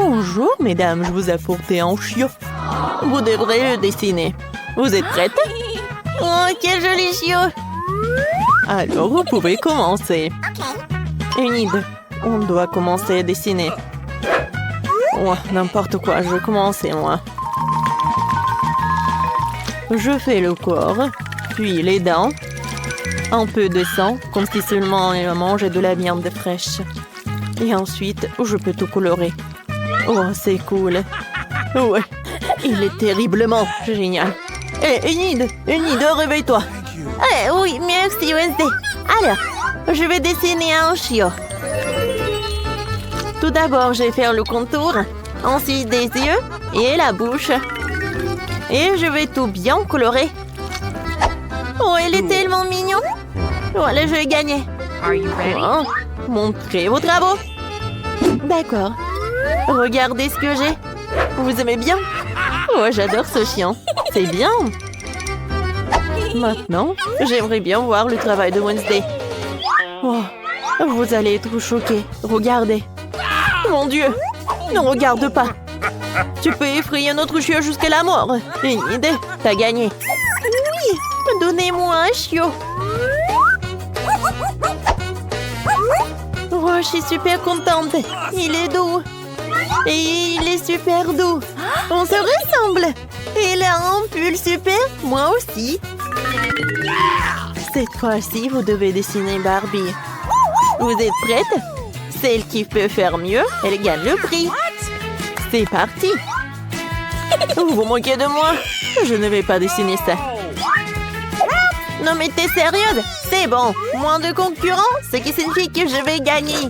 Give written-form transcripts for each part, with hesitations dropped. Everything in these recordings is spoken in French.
Bonjour, mesdames, je vous apporte un chiot. Vous devrez le dessiner. Vous êtes prêtes? Oh, quel joli chiot! Alors, vous pouvez commencer. Enid, on doit commencer à dessiner. Oh, n'importe quoi, je vais commencer, moi. Je fais le corps, puis les dents, un peu de sang, comme si seulement il mangeait de la viande fraîche. Et ensuite, je peux tout colorer. Oh, c'est cool. Ouais, il est terriblement génial. Hé, Enid, réveille-toi. Eh oui, merci, Wednesday. Alors, je vais dessiner un chiot. Tout d'abord, je vais faire le contour, ensuite des yeux et la bouche. Et je vais tout bien colorer. Oh, il est tellement mignon. Voilà, je vais gagner. Oh, montrez vos travaux. D'accord. Regardez ce que j'ai. Vous aimez bien? Oh, j'adore ce chien. C'est bien. Maintenant, j'aimerais bien voir le travail de Wednesday. Oh, vous allez être choqués. Regardez. Mon Dieu. Ne regarde pas. Tu peux effrayer notre chiot jusqu'à la mort. Une idée. T'as gagné. Oui. Donnez-moi un chiot. Oh, je suis super contente. Il est doux. Et il est super doux. On se ressemble. Il a un pull super. Moi aussi. Cette fois-ci, vous devez dessiner Barbie. Vous êtes prête? Celle qui peut faire mieux, elle gagne le prix. C'est parti. Vous vous moquez de moi? Je ne vais pas dessiner ça. Non mais t'es sérieuse? C'est bon. Moins de concurrents, ce qui signifie que je vais gagner.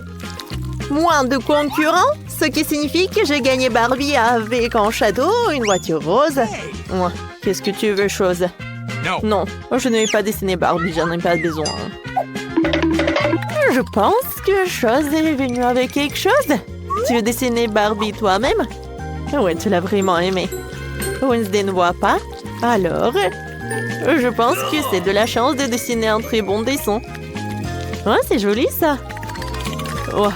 Moins de concurrents, ce qui signifie que j'ai gagné Barbie avec un château, une voiture rose. Moi, qu'est-ce que tu veux, chose? Non, je ne vais pas dessiner Barbie, j'en ai pas besoin. Je pense que Chose est venue avec quelque chose. Tu veux dessiner Barbie toi-même? Ouais, tu l'as vraiment aimé. Wednesday ne voit pas. Alors, je pense que c'est de la chance de dessiner un très bon dessin. Ouais, c'est joli ça. Oh,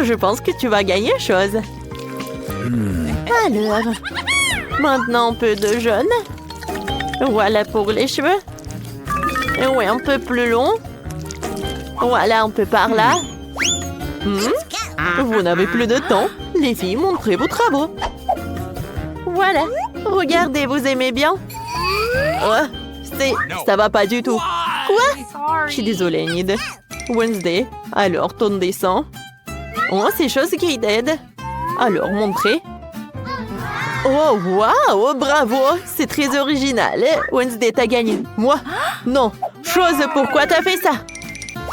je pense que tu vas gagner, Chose. Alors, maintenant un peu de jaune. Voilà pour les cheveux. Ouais, un peu plus long. Voilà, un peu par là. Vous n'avez plus de temps. Les filles, montrez vos travaux. Voilà. Regardez, vous aimez bien? Ça va pas du tout. Quoi? Je suis désolée, Enid. Wednesday, alors ton dessin. Oh, c'est Chose qui t'aide. Alors, montrez. Oh, waouh, bravo. C'est très original. Wednesday, t'as gagné. Moi? Non. Chose, pourquoi t'as fait ça?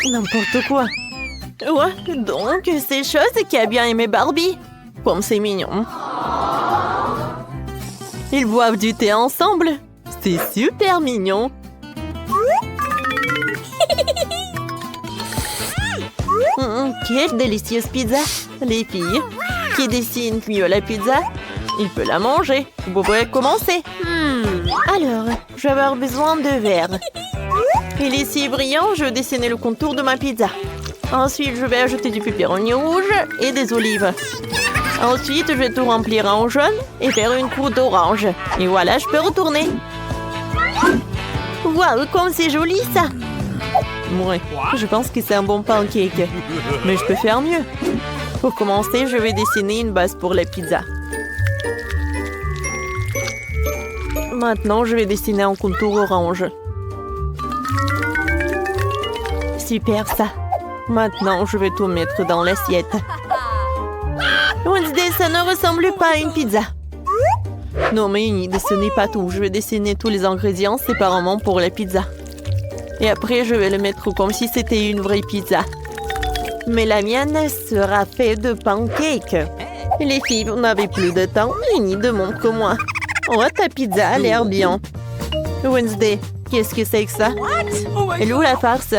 N'importe quoi. Ouais, donc c'est Chose qui a bien aimé Barbie. Comme c'est mignon. Ils boivent du thé ensemble. C'est super mignon. Quelle délicieuse pizza. Les filles, qui dessinent mieux la pizza, il peut la manger. Vous pouvez commencer. Alors, je vais avoir besoin de verre. Il est si brillant, je vais dessiner le contour de ma pizza. Ensuite, je vais ajouter du pepperoni rouge et des olives. Ensuite, je vais tout remplir en jaune et faire une croûte orange. Et voilà, je peux retourner. Waouh, comme c'est joli ça! Ouais, je pense que c'est un bon pancake. Mais je peux faire mieux. Pour commencer, je vais dessiner une base pour la pizza. Maintenant, je vais dessiner un contour orange. Super ça. Maintenant, je vais tout mettre dans l'assiette. Wednesday, ça ne ressemble pas à une pizza. Non, mais Enid, ce n'est pas tout. Je vais dessiner tous les ingrédients séparément pour la pizza. Et après, je vais le mettre comme si c'était une vraie pizza. Mais la mienne sera faite de pancakes. Les filles, vous n'avez plus de temps. Enid, montre-moi. Oh, ta pizza a l'air bien. Wednesday, qu'est-ce que c'est que ça? Elle est où la farce?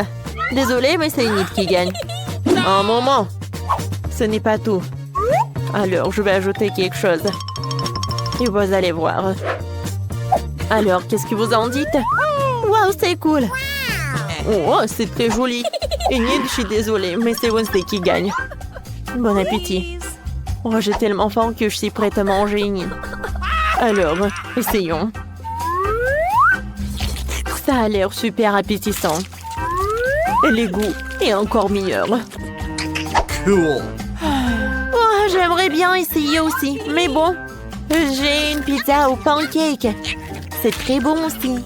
Désolée, mais c'est Enid qui gagne. Un moment. Ce n'est pas tout. Alors, je vais ajouter quelque chose. Et vous allez voir. Alors, qu'est-ce que vous en dites? Waouh, c'est cool. Oh, c'est très joli. Enid, je suis désolée, mais c'est Wednesday qui gagne. Bon appétit. Oh, j'ai tellement faim que je suis prête à manger. Alors, essayons. Ça a l'air super appétissant. Et les goûts est encore meilleur. Cool. Oh, j'aimerais bien essayer aussi. Mais bon, j'ai une pizza au pancake. C'est très bon aussi.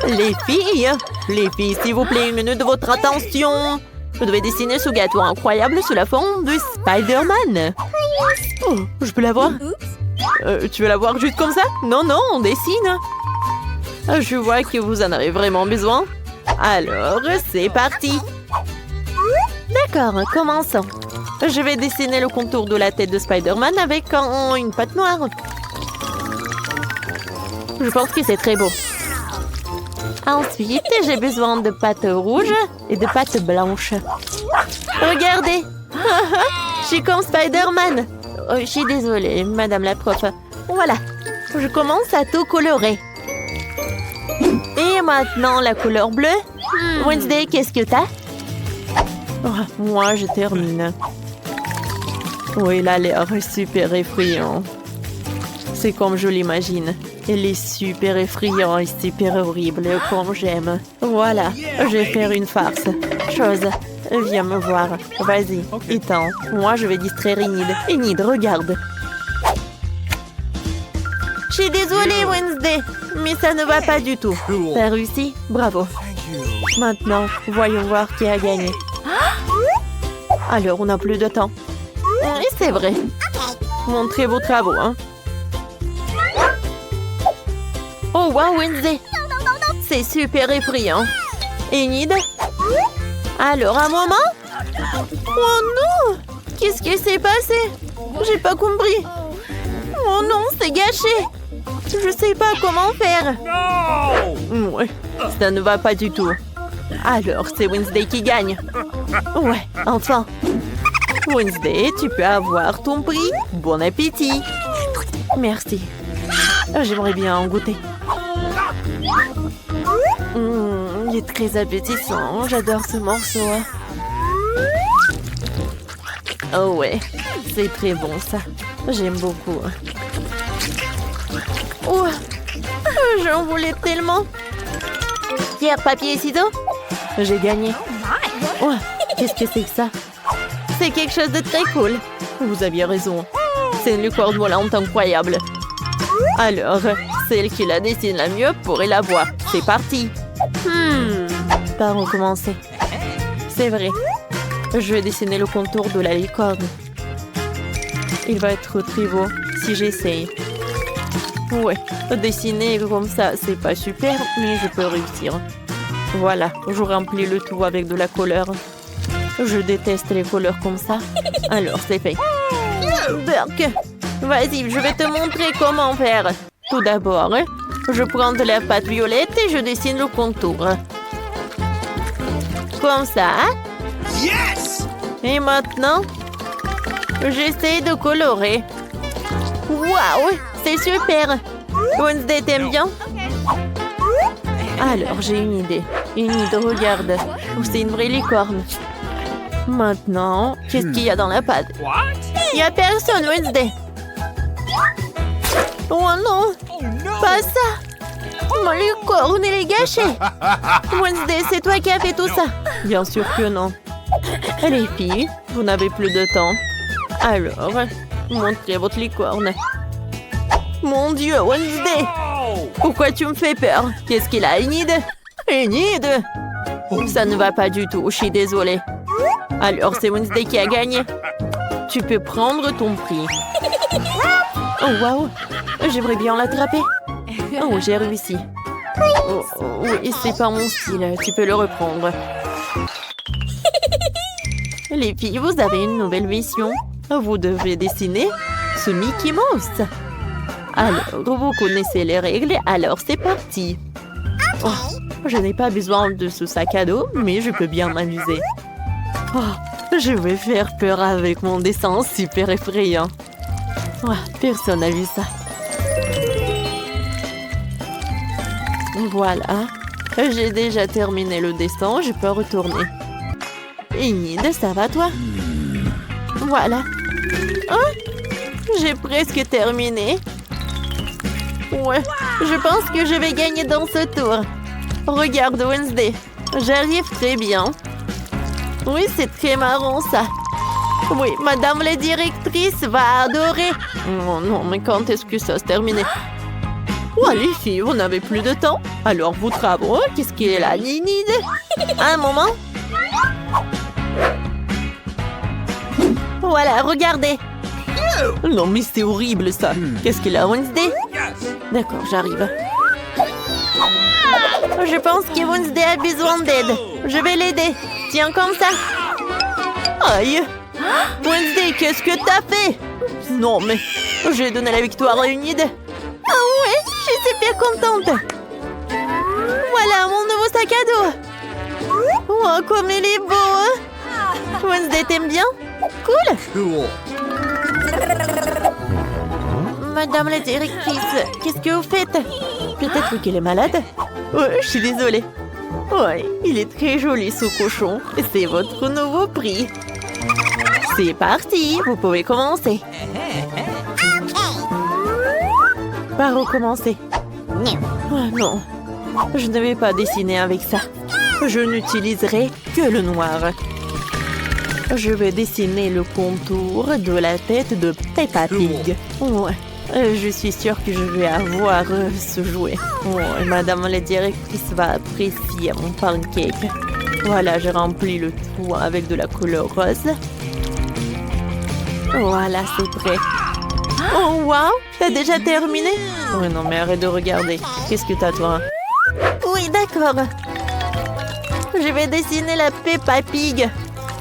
Les filles, s'il vous plaît, une minute de votre attention. Je devais dessiner ce gâteau incroyable sous la forme de Spider-Man. Oh, je peux la voir? Tu veux la voir juste comme ça? Non, non, on dessine. Je vois que vous en avez vraiment besoin. Alors, c'est parti. D'accord, commençons. Je vais dessiner le contour de la tête de Spider-Man avec une pâte noire. Je pense que c'est très beau. Ensuite, j'ai besoin de pâte rouge et de pâte blanche. Regardez! Je suis comme Spider-Man. Oh, je suis désolée, madame la prof. Voilà, je commence à tout colorer. Et maintenant, la couleur bleue. Wednesday, qu'est-ce que t'as? Oh, moi, je termine. Oui, il a l'air super effrayant. C'est comme je l'imagine. Il est super effrayant et super horrible, comme j'aime. Voilà, je vais faire une farce. Chose, viens me voir. Vas-y, éteins. Moi, je vais distraire Enid. Enid, regarde. Je suis désolée, Wednesday, mais ça ne va pas du tout. T'as réussi? Bravo. Maintenant, voyons voir qui a gagné. Alors, on n'a plus de temps. Oui, c'est vrai. Montrez vos travaux, hein. Oh, wow, Wednesday. C'est super effrayant. Enid? Alors, un moment? Oh non! Qu'est-ce qui s'est passé? J'ai pas compris. Oh non, c'est gâché. Je sais pas comment faire. Ouais, ça ne va pas du tout. Alors, c'est Wednesday qui gagne. Ouais, enfin. Wednesday, tu peux avoir ton prix. Bon appétit. Merci. J'aimerais bien en goûter. Il est très appétissant. J'adore ce morceau. Oh ouais, c'est très bon ça. J'aime beaucoup. Oh, j'en voulais tellement. Pierre, papier et ciseaux. J'ai gagné. Oh, qu'est-ce que c'est que ça? C'est quelque chose de très cool. Vous aviez raison. C'est une licorne volante incroyable. Alors, celle qui la dessine la mieux pourrait la voir. C'est parti. Par où commencer? C'est vrai. Je vais dessiner le contour de la licorne. Il va être très beau si j'essaye. Ouais, dessiner comme ça, c'est pas super, mais je peux réussir. Voilà, je remplis le tout avec de la couleur. Je déteste les couleurs comme ça. Alors, c'est fait. Burk, vas-y, je vais te montrer comment faire. Tout d'abord, je prends de la pâte violette et je dessine le contour. Comme ça. Yes! Et maintenant, j'essaie de colorer. Waouh, c'est super. Wednesday, t'aimes bien? Alors, j'ai une idée. Enid, regarde. C'est une vraie licorne. Maintenant, qu'est-ce qu'il y a dans la pâte? Il n'y a personne, Wednesday. Oh non, pas ça. Mon licorne, elle est gâchée. Wednesday, c'est toi qui as fait tout ça? Bien sûr que non. Les filles, vous n'avez plus de temps. Alors, montrez votre licorne. Mon Dieu, Wednesday! Pourquoi tu me fais peur? Qu'est-ce qu'il a, Enid? Enid! Ça ne va pas du tout, je suis désolée. Alors, c'est Wednesday qui a gagné. Tu peux prendre ton prix. Oh, waouh! J'aimerais bien l'attraper. Oh, j'ai réussi. Oh, oui, c'est pas mon style. Tu peux le reprendre. Les filles, vous avez une nouvelle mission. Vous devez dessiner ce Mickey Mouse. Alors, vous connaissez les règles, alors c'est parti. Oh, je n'ai pas besoin de ce sac à dos, mais je peux bien m'amuser. Oh, je vais faire peur avec mon dessin super effrayant. Oh, personne n'a vu ça. Voilà, j'ai déjà terminé le dessin, je peux retourner. Enid, ça va toi? Voilà. J'ai presque terminé. Ouais, je pense que je vais gagner dans ce tour. Regarde Wednesday, j'arrive très bien. Oui, c'est très marrant ça. Oui, madame la directrice va adorer. Oh non, mais quand est-ce que ça se termine? Ouais, les filles, vous n'avez plus de temps. Alors, vos travaux, qu'est-ce qu'il est là, Enid? Un moment. Voilà, regardez. Non, mais c'est horrible, ça. Qu'est-ce qu'il a, Wednesday? D'accord, j'arrive. Je pense que Wednesday a besoin d'aide. Je vais l'aider. Tiens, comme ça. Aïe. Wednesday, qu'est-ce que t'as fait? Non, mais j'ai donné la victoire à Enid. Ah ouais, je suis super contente. Voilà, mon nouveau sac à dos. Oh, comme il est beau, hein? Wednesday, t'aimes bien? Cool. Cool. Madame la directrice, qu'est-ce que vous faites? Peut-être qu'il est malade? Ouais, je suis désolée. Ouais, il est très joli ce cochon. C'est votre nouveau prix. C'est parti, vous pouvez commencer. Par où commencer? Oh non, je ne vais pas dessiner avec ça. Je n'utiliserai que le noir. Je vais dessiner le contour de la tête de Peppa Pig. Ouais, je suis sûre que je vais avoir ce jouet. Ouais, madame la directrice va apprécier mon pancake. Voilà, j'ai rempli le tout avec de la couleur rose. Voilà, c'est prêt. Oh, wow! T'as déjà terminé? Oui, non, mais arrête de regarder. Qu'est-ce que t'as, toi? Oui, d'accord. Je vais dessiner la Peppa Pig.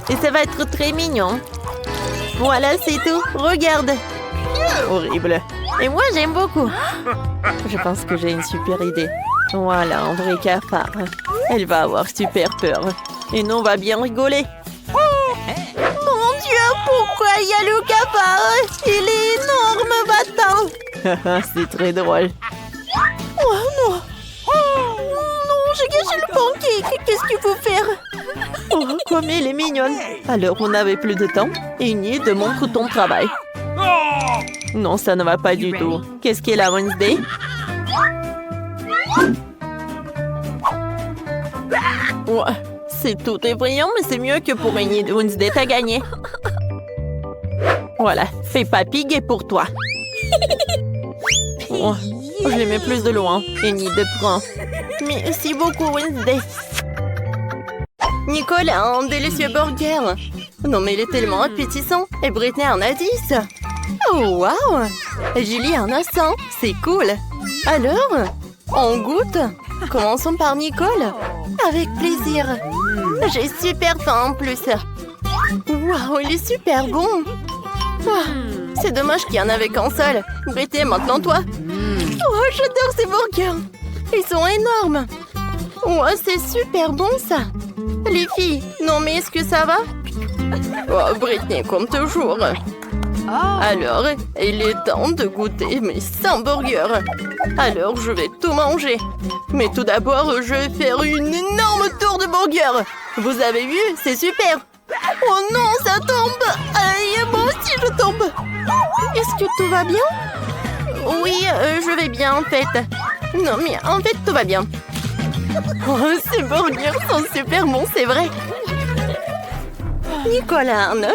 Et ça va être très mignon. Voilà, c'est tout. Regarde. Horrible. Et moi, j'aime beaucoup. Je pense que j'ai une super idée. Voilà, un vrai cafard. Elle va avoir super peur. Et nous, on va bien rigoler. Mon Dieu, pourquoi il y a le cafard? Il est énorme, va-t'en. C'est très drôle. Oh non. Non, j'ai gâché le pancake. Qu'est-ce qu'il faut faire? Oh, comme elle est mignonne. Alors, on n'avait plus de temps. Enid, montre ton travail. Non, ça ne va pas du tout. Qu'est-ce qu'elle a, Wednesday? Ouais, c'est tout effrayant, mais c'est mieux que pour Enid. Wednesday, t'as gagné. Voilà, Peppa Pig est pour toi. Oh, je les mets plus de loin. Enid, prends. Merci beaucoup, Wednesday. Nicole a un délicieux burger. Non, mais il est tellement appétissant. Et Britney en a 10. Oh, wow! Julie en a 100. C'est cool. Alors, on goûte? Commençons par Nicole. Avec plaisir. J'ai super faim en plus. Wow, il est super bon. Oh, c'est dommage qu'il y en avait qu'un seul. Britney, maintenant toi. Oh, j'adore ces burgers. Ils sont énormes. Oh, c'est super bon ça. Les filles, non mais est-ce que ça va? Oh, Britney, comme toujours. Alors, il est temps de goûter mes 100 burgers. Alors, je vais tout manger. Mais tout d'abord, je vais faire une énorme tour de burgers. Vous avez vu? C'est super. Oh non, ça tombe. Aïe, moi aussi je tombe. Est-ce que tout va bien? Oui, je vais bien en fait. Non, mais en fait, tout va bien. Oh, ces burgers sont super bons, c'est vrai. Nicolas en 9,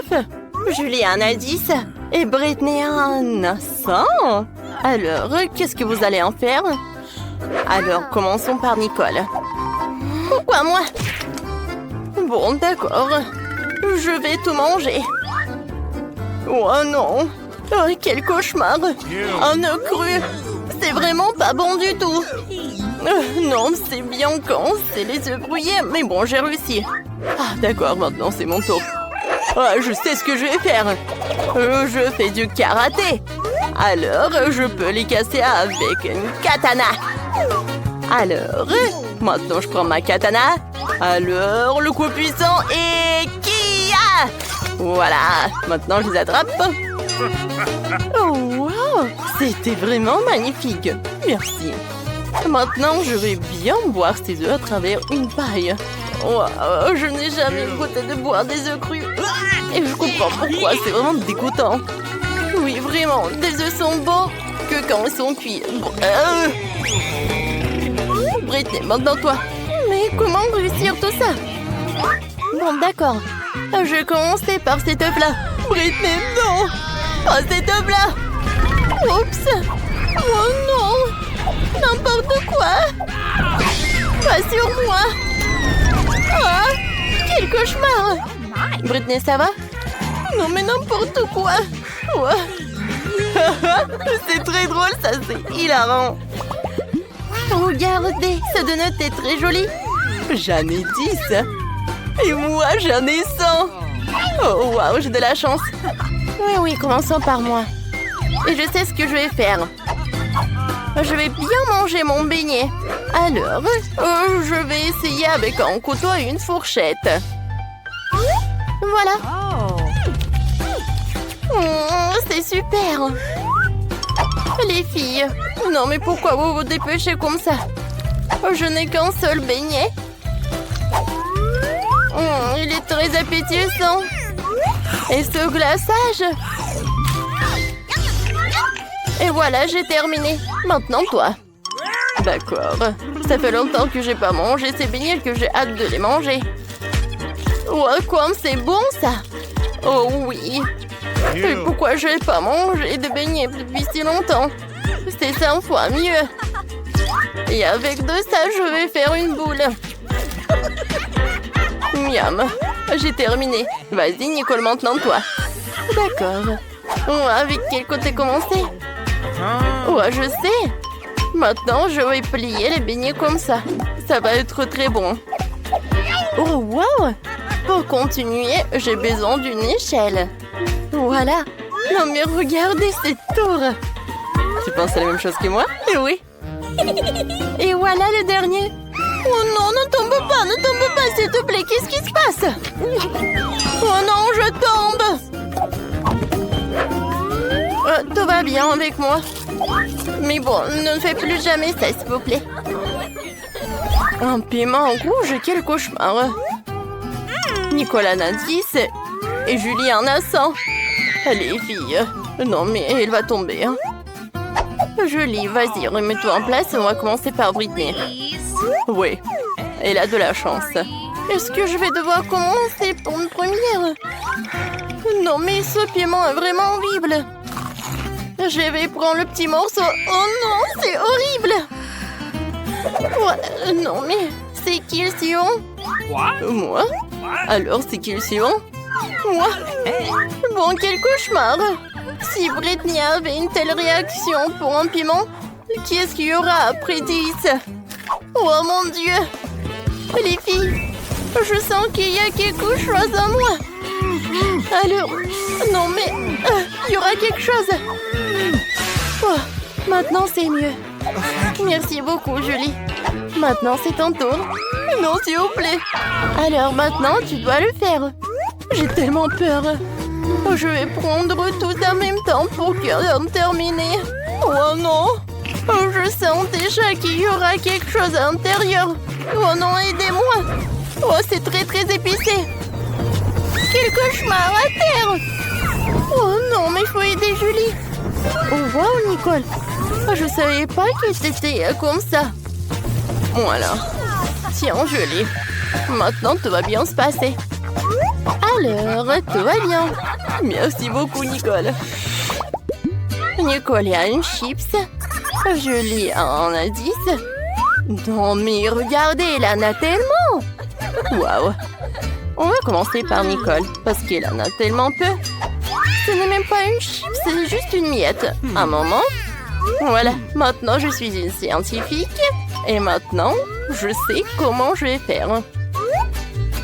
Julie en a 10 et Britney en a 100. Alors, qu'est-ce que vous allez en faire? Alors, commençons par Nicole. Pourquoi moi? Bon, d'accord. Je vais tout manger. Oh non! Oh, quel cauchemar! Un œuf cru! C'est vraiment pas bon du tout! Non, c'est bien quand c'est les œufs brouillés, mais bon, j'ai réussi. Ah, d'accord, maintenant c'est mon tour. Ah, je sais ce que je vais faire. Je fais du karaté. Alors, je peux les casser avec une katana. Alors, maintenant je prends ma katana. Alors, le coup puissant et kia! Voilà, maintenant je les attrape. Oh, wow! C'était vraiment magnifique. Merci. Maintenant, je vais bien boire ces œufs à travers une paille. Je n'ai jamais goûté de boire des œufs crus. Et je comprends pourquoi, c'est vraiment dégoûtant. Oui, vraiment, des œufs sont beaux que quand ils sont cuits. Britney, maintenant toi. Mais comment réussir tout ça? Bon, d'accord. Je vais commencer par cet œuf-là. Britney, non! Pas cet œuf-là! Oups! Oh non! N'importe quoi! Pas sur moi! Ah! Quel cauchemar! Britney, ça va? Non, mais n'importe quoi! Ouais. C'est très drôle, ça, c'est hilarant! Regardez, ce donut est très joli! J'en ai 10! Et moi, j'en ai 100! Oh, waouh, j'ai de la chance! Oui, commençons par moi. Et je sais ce que je vais faire. Je vais bien manger mon beignet. Alors, je vais essayer avec un couteau et une fourchette. Voilà. C'est super. Les filles, non mais pourquoi vous vous dépêchez comme ça? Je n'ai qu'un seul beignet. Il est très appétissant. Et ce glaçage. Et voilà, j'ai terminé. Maintenant, toi. D'accord. Ça fait longtemps que j'ai pas mangé ces beignets que j'ai hâte de les manger. Oh, comme c'est bon, ça. Oh oui. Et pourquoi je n'ai pas mangé de beignets depuis si longtemps? C'est 100 fois mieux. Et avec de ça, je vais faire une boule. Miam. J'ai terminé. Vas-y, Nicole, maintenant toi. D'accord. Avec quel côté commencer? Je sais. Maintenant, je vais plier les beignets comme ça. Ça va être très bon. Oh, wow! Pour continuer, j'ai besoin d'une échelle. Voilà. Non, mais regardez cette tour. Tu penses à la même chose que moi? Oui. Et voilà le dernier. Oh non, ne tombe pas, s'il te plaît. Qu'est-ce qui se passe? Oh non, je tombe. Tout va bien avec moi. Mais bon, ne fais plus jamais ça, s'il vous plaît. Un piment rouge, quel cauchemar. Nicolas en a 10 et Julie en a 100. Les filles. Non, mais elle va tomber. Hein. Julie, vas-y, remets-toi en place et on va commencer par Britney. Oui, elle a de la chance. Est-ce que je vais devoir commencer pour une première? Non, mais ce piment est vraiment horrible. Je vais prendre le petit morceau. Oh non, c'est horrible. Ouais, non, mais c'est qui le suivant? Moi? Alors, c'est qui le suivant? Moi? Bon, quel cauchemar. Si Britney avait une telle réaction pour un piment, qui est-ce qu'il y aura après 10? Oh mon Dieu! Les filles, je sens qu'il y a quelque chose en moi. Alors, non mais, il y aura quelque chose. Oh, maintenant c'est mieux. Merci beaucoup, Julie. Maintenant c'est ton tour. Non, s'il vous plaît. Alors maintenant, tu dois le faire. J'ai tellement peur. Je vais prendre tout en même temps pour terminer. Oh non! Je sens déjà qu'il y aura quelque chose à l'intérieur. Oh non, aidez-moi! Oh, c'est très épicé. Quel cauchemar à terre! Oh non, mais il faut aider Julie. Oh wow, Nicole. Je savais pas que c'était comme ça. Voilà. Tiens, Julie. Maintenant, tout va bien se passer. Alors, tout va bien. Merci beaucoup, Nicole. Nicole a une chips. Julie en a 10. Non, mais regardez, elle en a tellement. Waouh. On va commencer par Nicole, parce qu'elle en a tellement peu. Ce n'est même pas une chips, c'est juste une miette. Un moment. Voilà, maintenant je suis une scientifique. Et maintenant, je sais comment je vais faire.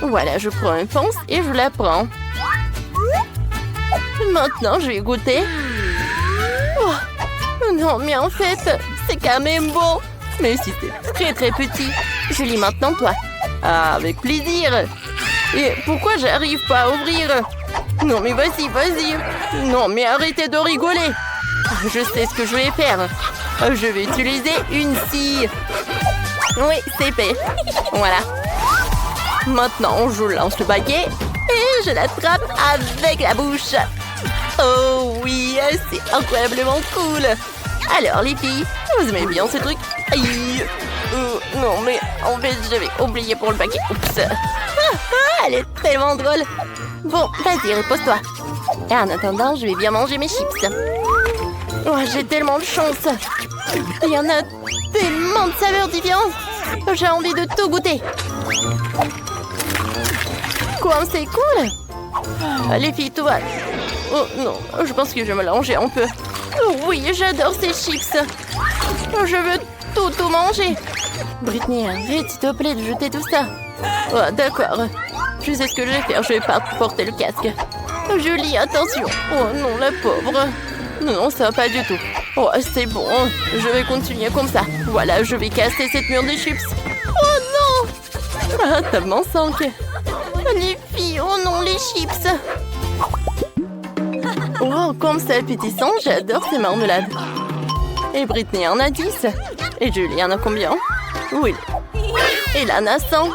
Voilà, je prends une ponce et je la prends. Maintenant, je vais goûter. Oh, non, mais en fait, c'est quand même bon. Mais si c'est très petit. Julie, maintenant, toi. Ah, avec plaisir. Et pourquoi j'arrive pas à ouvrir? Non, mais vas-y. Non, mais arrêtez de rigoler. Je sais ce que je vais faire. Je vais utiliser une scie. Oui, c'est fait. Voilà. Maintenant, je lance le paquet et je l'attrape avec la bouche. Oh oui, c'est incroyablement cool. Alors les filles, vous aimez bien ce truc? Aïe. Non mais en fait j'avais oublié pour le paquet. Oups. Elle est tellement drôle. Bon, vas-y, repose-toi. Et en attendant, je vais bien manger mes chips. Oh, j'ai tellement de chance. Il y en a tellement de saveurs différentes. J'ai envie de tout goûter. Quoi, c'est cool. Les filles, tout va. Oh non, je pense que je vais me langer un peu. Oh, oui, j'adore ces chips. Je veux tout manger. Britney, arrête s'il te plaît de jeter tout ça. Oh, d'accord. Je sais ce que je vais faire, je vais pas porter le casque. Julie, attention. Oh non, la pauvre. Non, ça va pas du tout. Oh, c'est bon. Je vais continuer comme ça. Voilà, je vais casser cette mur de chips. Oh non. Ah, t'as mon sang. Les filles, oh non, les chips. Oh, comme c'est appétissant, j'adore ces marmelades. Et Britney en a 10. Et Julie en a combien? Oui. Et Lana 100.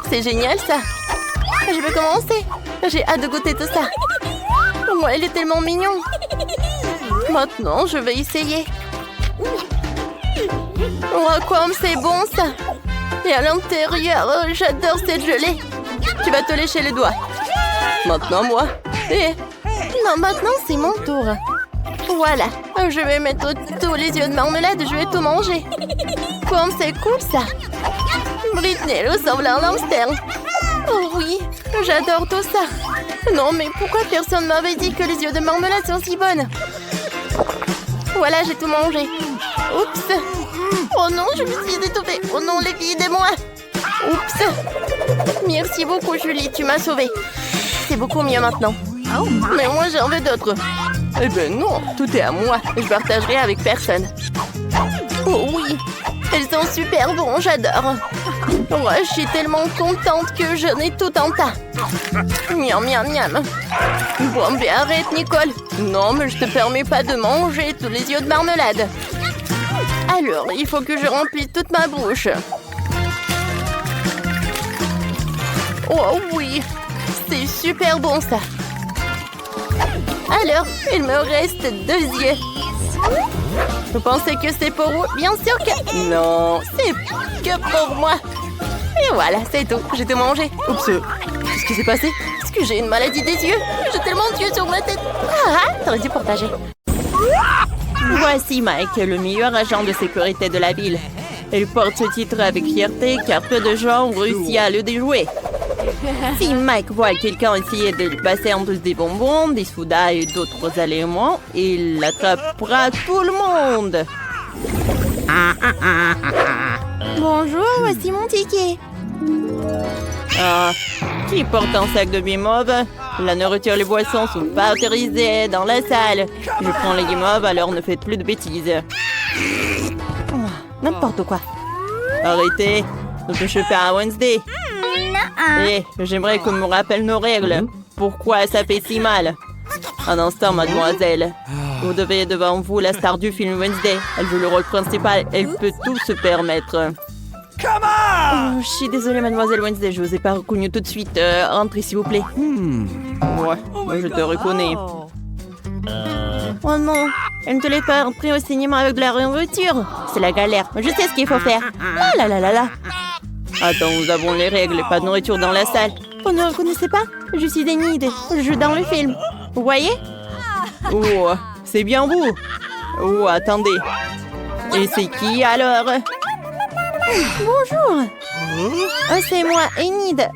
C'est génial ça. Je vais commencer. J'ai hâte de goûter tout ça. Oh, elle est tellement mignonne. Maintenant, je vais essayer. Oh, comme c'est bon ça. Et à l'intérieur, j'adore cette gelée. Tu vas te lécher les doigts. Maintenant, moi. Et... non, maintenant, c'est mon tour. Voilà. Je vais mettre tous les yeux de marmelade. Je vais tout manger. Comme c'est cool ça. Britney ressemble à un hamster. Oh oui, j'adore tout ça. Non, mais pourquoi personne m'avait dit que les yeux de marmelade sont si bonnes? Voilà, j'ai tout mangé. Oups. Oh non, je me suis étouffée. Oh non, les filles, aidez-moi. Oups. Merci beaucoup, Julie, tu m'as sauvée. C'est beaucoup mieux maintenant. Mais moi, j'en veux d'autres. Eh ben non, tout est à moi. Je partagerai avec personne. Oh oui, elles sont super bons, j'adore. Oh, je suis tellement contente que j'en ai tout un tas. Miam, miam, miam. Bon, mais arrête, Nicole. Non, mais je te permets pas de manger tous les yeux de marmelade. Alors, il faut que je remplisse toute ma bouche. Oh oui, c'est super bon ça. Alors, il me reste 2 yeux. Vous pensez que c'est pour vous? Bien sûr que... non, c'est que pour moi. Et voilà, c'est tout. J'ai tout mangé. Oups, qu'est-ce qui s'est passé? Est-ce que j'ai une maladie des yeux? J'ai tellement d'yeux sur ma tête. Ah, t'aurais dû partager. Voici Mike, le meilleur agent de sécurité de la ville. Il porte ce titre avec fierté car peu de gens ont réussi à le déjouer. Si Mike voit quelqu'un essayer de lui passer en plus des bonbons, des sodas et d'autres aliments, il attrapera tout le monde. Bonjour, voici mon ticket. Ah, qui porte un sac de guimauve? La nourriture et les boissons sont pas autorisées dans la salle. Je prends les guimauves, alors ne faites plus de bêtises. Oh, n'importe quoi. Arrêtez, ne touchez pas à Wednesday. Eh, j'aimerais qu'on me rappelle nos règles. Pourquoi ça fait si mal? Un instant, mademoiselle. Vous devez devant vous la star du film Wednesday. Elle joue le rôle principal. Elle peut tout se permettre. Oh, je suis désolée, mademoiselle Wednesday. Je vous ai pas reconnue tout de suite. Entrez, s'il vous plaît. Ouais, je te reconnais. Oh non, elle ne te laisse pas entrer au cinéma avec de la nourriture. C'est la galère. Je sais ce qu'il faut faire. La la la la la. Attends, nous avons les règles, pas de nourriture dans la salle. Vous ne reconnaissez pas? Je suis Enid, je joue dans le film. Vous voyez? Oh, c'est bien vous. Oh, attendez. Et c'est qui alors? Bonjour. Oh, c'est moi, Enid.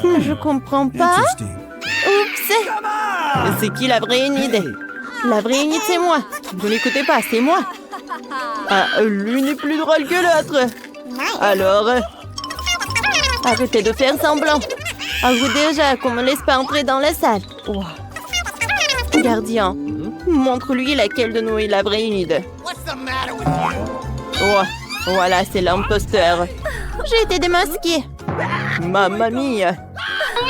Je comprends pas. Oups. C'est qui la vraie Enid? La vraie Enid, c'est moi. Vous n'écoutez pas, c'est moi. Ah, l'une est plus drôle que l'autre. Alors, arrêtez de faire semblant. Avoue déjà qu'on me laisse pas entrer dans la salle. Oh. Gardien, montre-lui laquelle de nous est la vraie Enid. Oh, voilà, c'est l'imposteur. J'ai été démasquée. Mamma mia.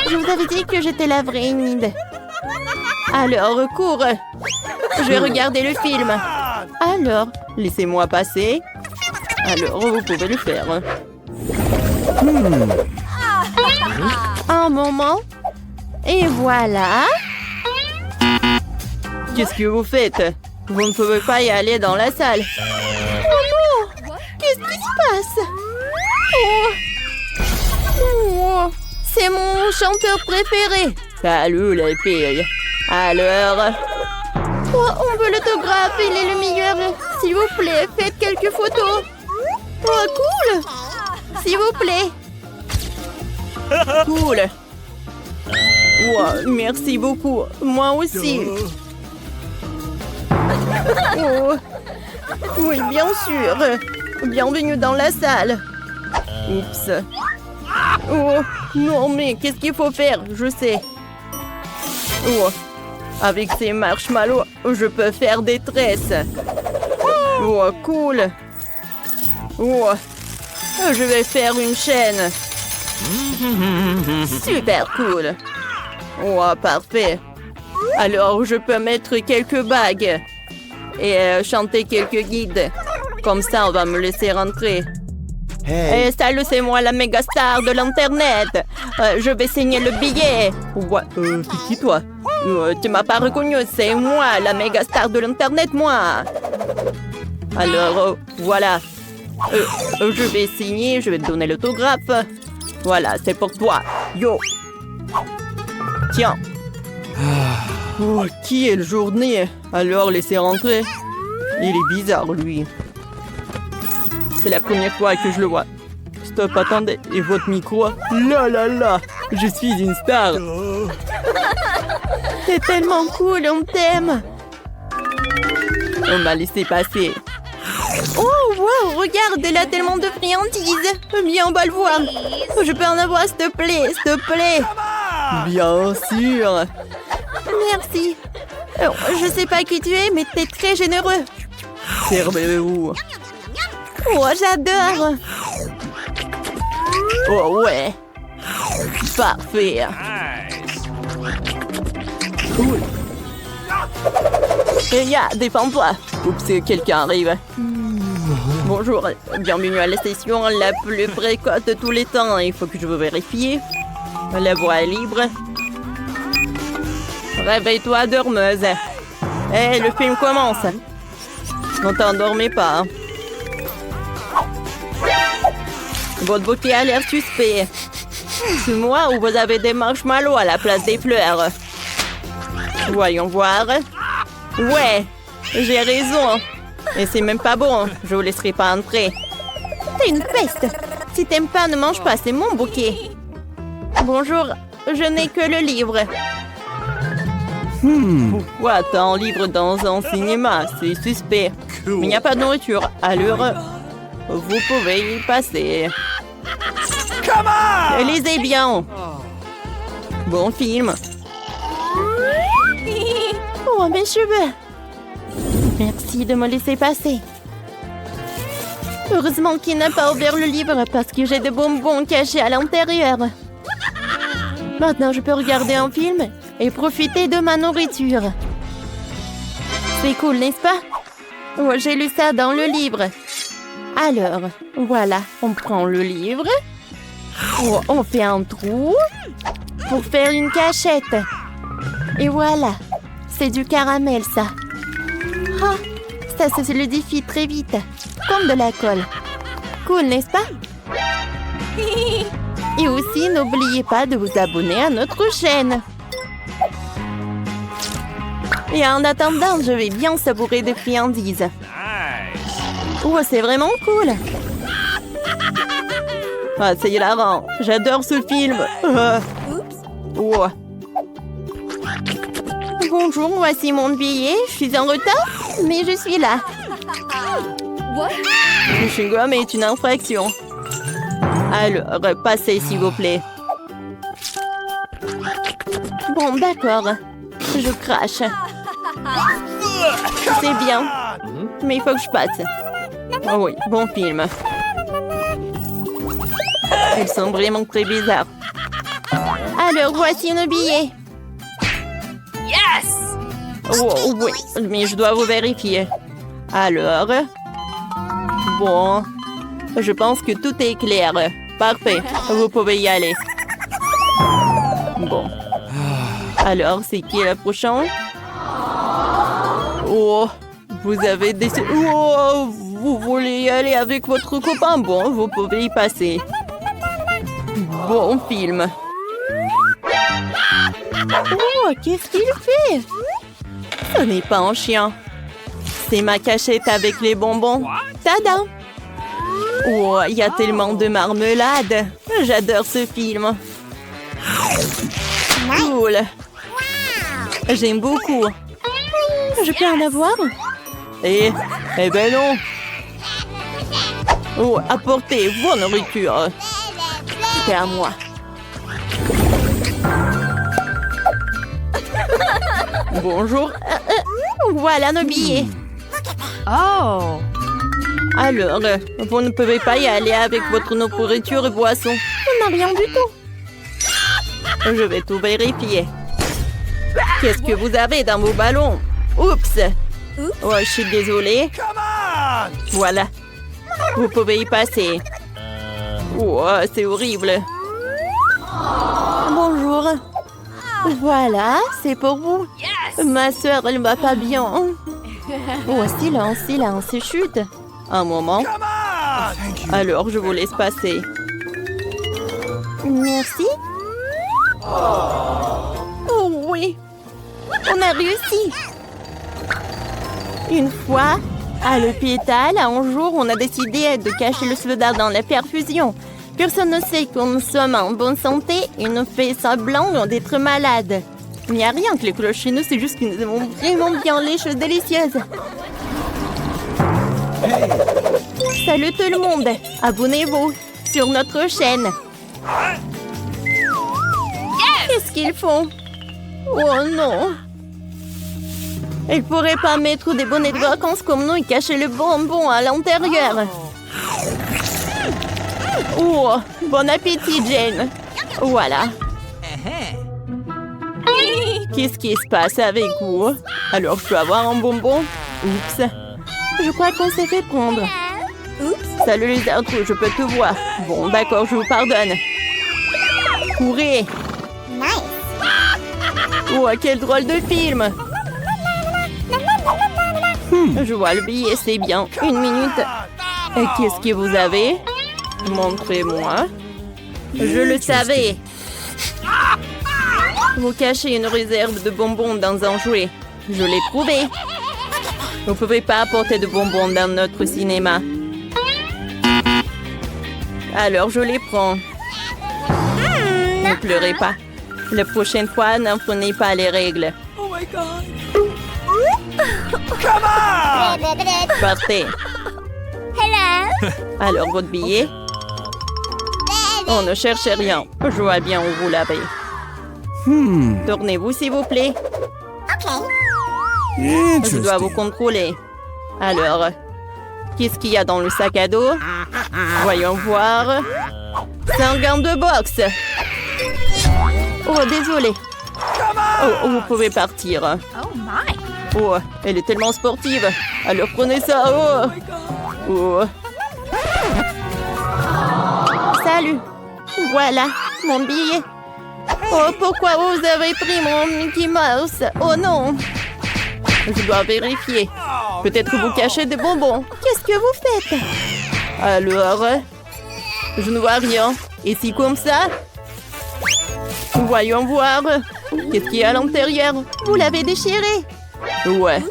Je vous avais dit que j'étais la vraie Enid. Alors, cours. Je vais regarder le film. Alors, laissez-moi passer. Alors, vous pouvez le faire. Un moment. Et voilà. Qu'est-ce que vous faites? Vous ne pouvez pas y aller dans la salle. Oh non! Qu'est-ce qui se passe? Oh, c'est mon chanteur préféré. Salut les filles. Alors... Oh, on veut l'autographe, il est le meilleur. S'il vous plaît, faites quelques photos. Oh, cool. S'il vous plaît. Cool. Wow, merci beaucoup. Moi aussi. Oh. Oui, bien sûr. Bienvenue dans la salle. Oups. Oh, non, mais qu'est-ce qu'il faut faire? Je sais. Oh, avec ces marshmallows, je peux faire des tresses. Oh, cool. Oh, je vais faire une chaîne. Super cool. Oh, parfait. Alors, je peux mettre quelques bagues et chanter quelques guides. Comme ça, on va me laisser rentrer. Hey. Salut, c'est moi, la méga star de l'internet. Je vais signer le billet. Ouais, c'est qui toi? Tu m'as pas reconnu, c'est moi, la méga star de l'internet, moi. Alors, voilà. Je vais signer, je vais te donner l'autographe. Voilà, c'est pour toi. Yo. Tiens. Oh, qui est le journée? Alors, laissez rentrer. Il est bizarre, lui. C'est la première fois que je le vois. Stop, attendez. Et votre micro? Là, là, là. Je suis une star. C'est tellement cool, on t'aime. On m'a laissé passer. Oh, wow, regarde, elle a tellement de friandises. Viens, on va le voir. Je peux en avoir, s'il te plaît, s'il te plaît. Bien sûr. Merci. Je sais pas qui tu es, mais t'es très généreux. Servez-vous. Oh, j'adore. Oh, ouais. Parfait. Cool. Ya, défends-toi. Oups, quelqu'un arrive. Bonjour, bienvenue à la station la plus précoce de tous les temps. Il faut que je vous vérifie. La voie est libre. Réveille-toi, dormeuse. Hé, le film commence. Ne t'endormez pas. Votre bouquet a l'air suspect. C'est moi ou vous avez des marshmallows à la place des fleurs? Voyons voir. Ouais, j'ai raison. Et c'est même pas bon. Je vous laisserai pas entrer. T'es une peste. Si t'aimes pas, ne mange pas. C'est mon bouquet. Bonjour, je n'ai que le livre. Pourquoi t'as un livre dans un cinéma? C'est suspect. Mais il n'y a pas de nourriture. Alors, vous pouvez y passer. Come on! Lisez bien. Bon film. Oh, mes cheveux. Merci de me laisser passer. Heureusement qu'il n'a pas ouvert le livre parce que j'ai des bonbons cachés à l'intérieur. Maintenant, je peux regarder un film et profiter de ma nourriture. C'est cool, n'est-ce pas? Oh, j'ai lu ça dans le livre. Alors, voilà, on prend le livre. Oh, on fait un trou pour faire une cachette. Et voilà, c'est du caramel, ça. Ah, ça se solidifie très vite, comme de la colle. Cool, n'est-ce pas? Et aussi, n'oubliez pas de vous abonner à notre chaîne. Et en attendant, je vais bien savourer des friandises. Oh, c'est vraiment cool. Ah, c'est hilarant. J'adore ce film. Oh. Bonjour, voici mon billet. Je suis en retard, mais je suis là. Le chewing-gum est une infraction. Alors, passez, s'il vous plaît. Bon, d'accord. Je crache. C'est bien. Mais il faut que je passe. Oh oui, bon film. Ils sont vraiment très bizarres. Alors, voici nos billets. Yes! Oh, oui, mais je dois vous vérifier. Alors... Bon... Je pense que tout est clair. Parfait, vous pouvez y aller. Bon. Alors, c'est qui la prochaine? Oh, vous avez des... Oh, vous voulez y aller avec votre copain? Bon, vous pouvez y passer. Bon film. Oh, qu'est-ce qu'il fait? Ce n'est pas un chien. C'est ma cachette avec les bonbons. Tada! Oh, il y a tellement de marmelade. J'adore ce film. Cool. J'aime beaucoup. Je peux en avoir? Eh ben non. Oh, apportez vos nourritures. C'est à moi. Bonjour. Voilà nos billets. Oh! Alors, vous ne pouvez pas y aller avec votre nourriture et boisson. On n'a rien du tout. Je vais tout vérifier. Qu'est-ce que vous avez dans vos ballons? Oups! Oh, je suis désolée. Voilà. Vous pouvez y passer. Oh, c'est horrible. Bonjour. Voilà, c'est pour vous. Ma soeur, elle va pas bien. Oh, silence, silence, chute. Un moment. Alors, je vous laisse passer. Merci. Oh oui. On a réussi. Une fois, à l'hôpital, un jour, on a décidé de cacher le soldat dans la perfusion. Personne ne sait que nous sommes en bonne santé et nous fait semblant d'être malades. Il n'y a rien que les cloches chez nous, c'est juste que nous aimons vraiment bien les choses délicieuses. Salut tout le monde! Abonnez-vous sur notre chaîne. Qu'est-ce qu'ils font? Oh non! Ils pourraient pas mettre des bonnets de vacances comme nous et cacher le bonbon à l'intérieur. Oh, bon appétit, Jane. Voilà. Qu'est-ce qui se passe avec vous? Alors, je peux avoir un bonbon? Oups. Je crois qu'on s'est fait prendre. Salut les autres, je peux te voir. Bon, d'accord, je vous pardonne. Courez. Oh, quel drôle de film. Je vois le billet, c'est bien. Une minute. Qu'est-ce que vous avez? Montrez-moi. Je le savais. Vous cachez une réserve de bonbons dans un jouet. Je l'ai trouvé. Vous ne pouvez pas apporter de bonbons dans notre cinéma. Alors je les prends. Ne pleurez pas. La prochaine fois, n'enfreignez pas les règles. Oh my God. Come on! Partez. Alors, votre billet? On ne cherche rien. Je vois bien où vous l'avez. Tournez-vous, s'il vous plaît. Je dois vous contrôler. Alors, qu'est-ce qu'il y a dans le sac à dos? Voyons voir. C'est un gant de boxe. Oh, désolé. Oh, vous pouvez partir. Oh my! Oh, elle est tellement sportive. Alors prenez ça. Oh. Oh. Salut. Voilà, mon billet. Oh, pourquoi vous avez pris mon Mickey Mouse? Oh non. Je dois vérifier. Peut-être que vous cachez des bonbons. Qu'est-ce que vous faites? Alors, je ne vois rien. Et si comme ça? Voyons voir. Qu'est-ce qu'il y a à l'intérieur? Vous l'avez déchiré? Ouais.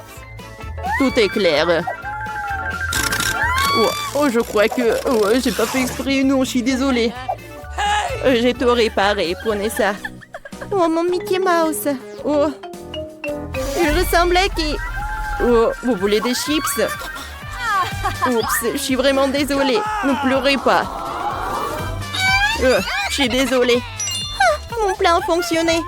Tout est clair. Oh, je crois que... Oh, j'ai pas fait exprès. Non, je suis désolée. J'ai tout réparé. Prenez ça. Oh, mon Mickey Mouse. Oh. Je ressemblais qui... Oh, vous voulez des chips? Oups, je suis vraiment désolée. Ne pleurez pas. Je suis désolée. Ah, mon plan a fonctionné.